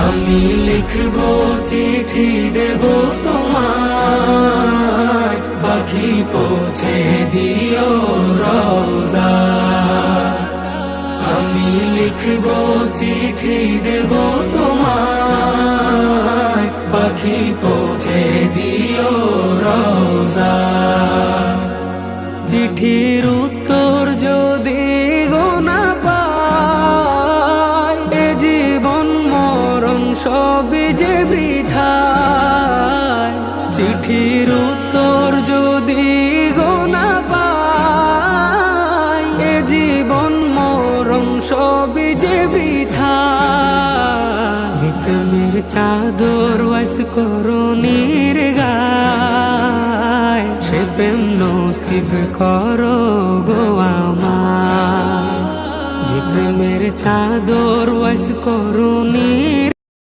আমি লিখবো চিঠি দেব তোমায়, পাখি পৌঁছে দিও রওজা। আমি লিখবো চিঠি দেব তোমায়, পাখি পৌঁছে দিও রওজা। চিঠির উত্তর যদি গোনা পাই, এ জীবন মরণ সবই যে বৃথায়। চিঠির উত্তর যদি গোনা পাই, এ জীবন মরণ সবই যে বৃথায়। যে প্রেমের চাদর ওয়াস করুণীর গায়, সে প্রেম নসিব করো গো আমার। যে প্রেমের চাদর ওয়াস করুণীর